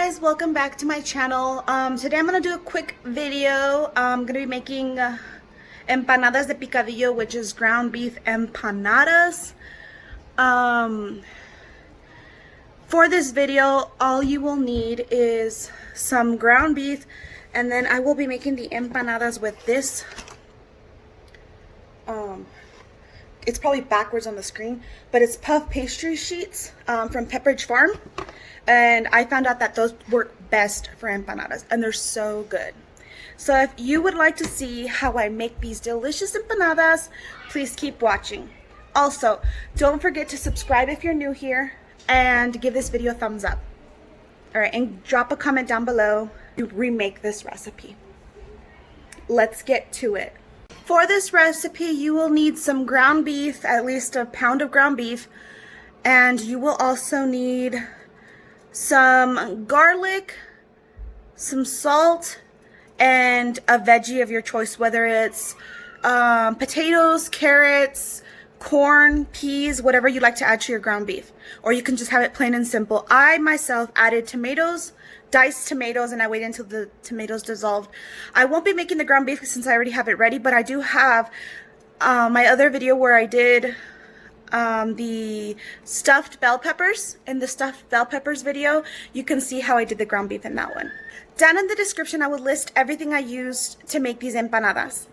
guys, welcome back to my channel. Today I'm gonna do a quick video. I'm gonna be making empanadas de picadillo, which is ground beef empanadas. For this video, all you will need is some ground beef, and then I will be making the empanadas with this. It's probably backwards on the screen, but it's puff pastry sheets from Pepperidge Farm. And I found out that those work best for empanadas, and they're so good. So if you would like to see how I make these delicious empanadas, please keep watching. Also, don't forget to subscribe if you're new here, and give this video a thumbs up. All right, and drop a comment down below to remake this recipe. Let's get to it. For this recipe, you will need some ground beef, at least a pound of ground beef, and you will also need some garlic, some salt, and a veggie of your choice, whether it's potatoes, carrots, corn, peas, whatever you like to add to your ground beef. Or you can just have it plain and simple. I myself added tomatoes, diced tomatoes, and I waited until the tomatoes dissolved. I won't be making the ground beef since I already have it ready, but I do have my other video where I did the stuffed bell peppers. In the stuffed bell peppers video, you can see how I did the ground beef in that one. Down in the description, I will list everything I used to make these empanadas.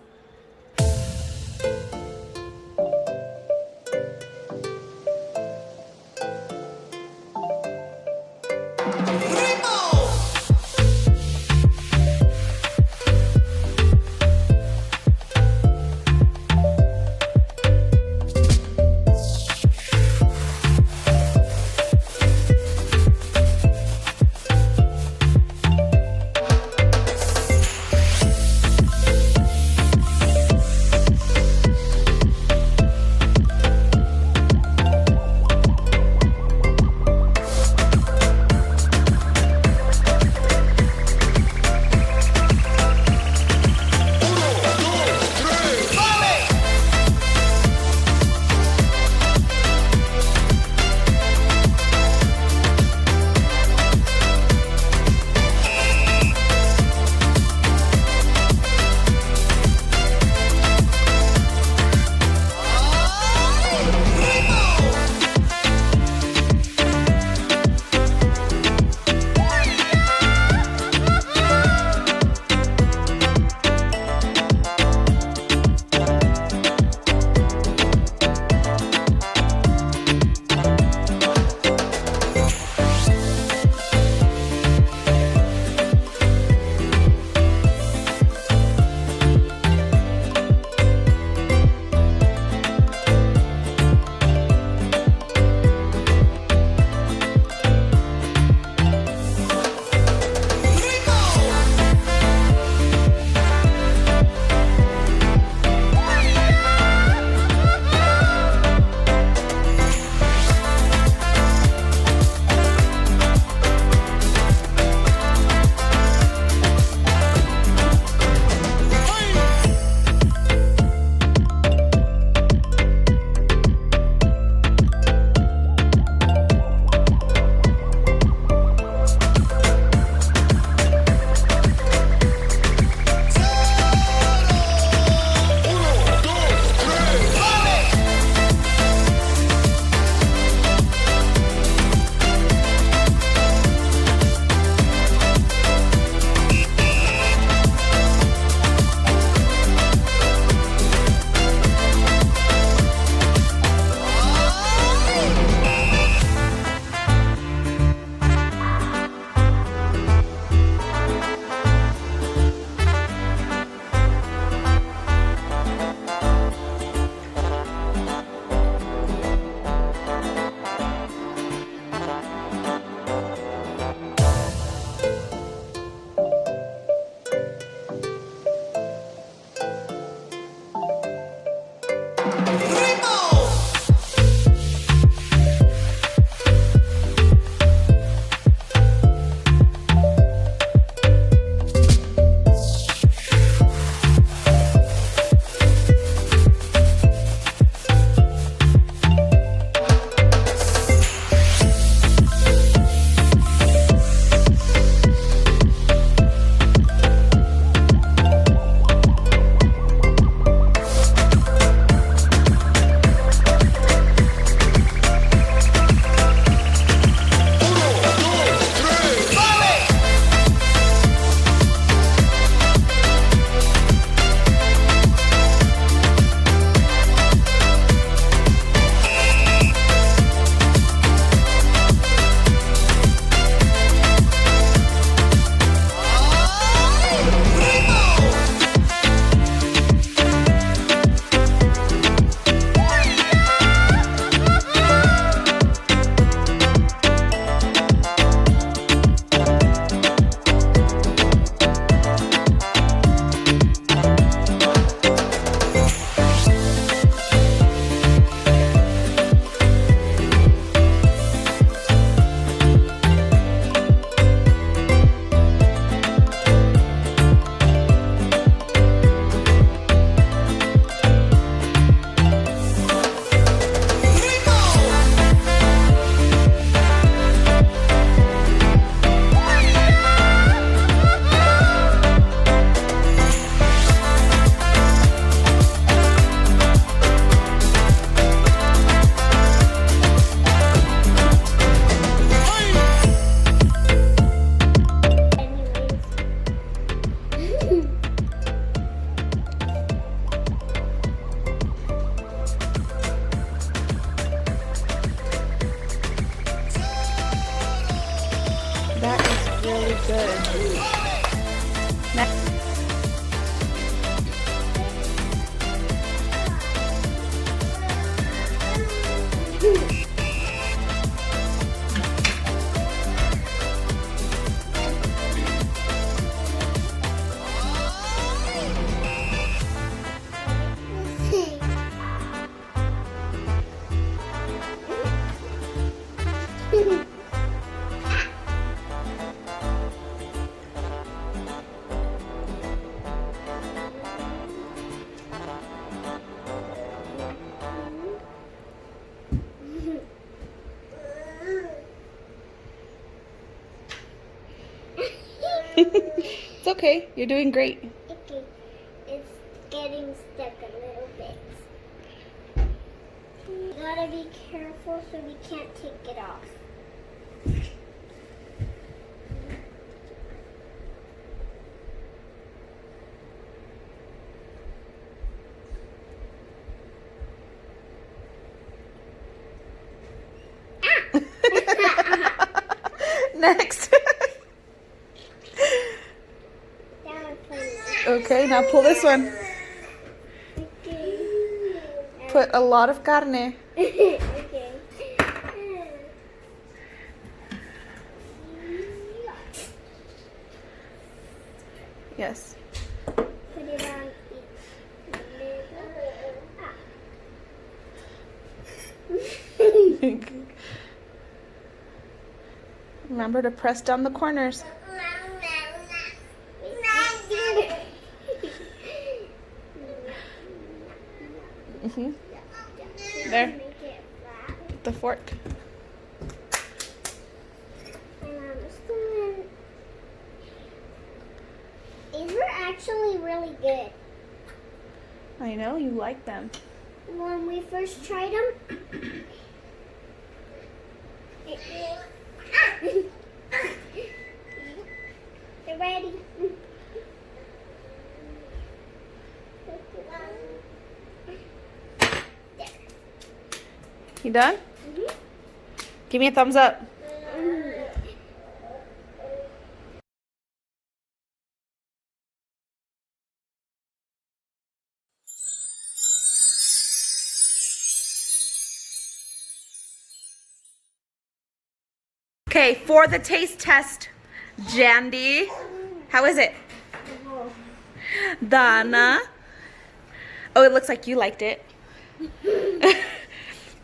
really good. Next. It's okay. You're doing great. Okay. It's getting stuck a little bit. You gotta be careful so we can't take it off. Next. That Okay, now pull this one. Okay. Put a lot of carne. Okay. Yes. Put it on each little. Remember to press down the corners. There. With the fork. These were actually really good. I know, you like them. When we first tried them, they're ready. There. You done? Mm-hmm. Give me a thumbs up. Okay, for the taste test, Jandy, how is it? Donna, oh, it looks like you liked it.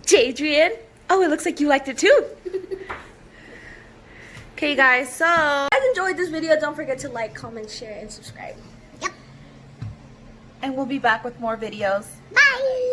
Jadrian, oh, it looks like you liked it too. Okay, guys, so If you guys enjoyed this video, don't forget to like, comment, share, and subscribe. and we'll be back with more videos. Bye.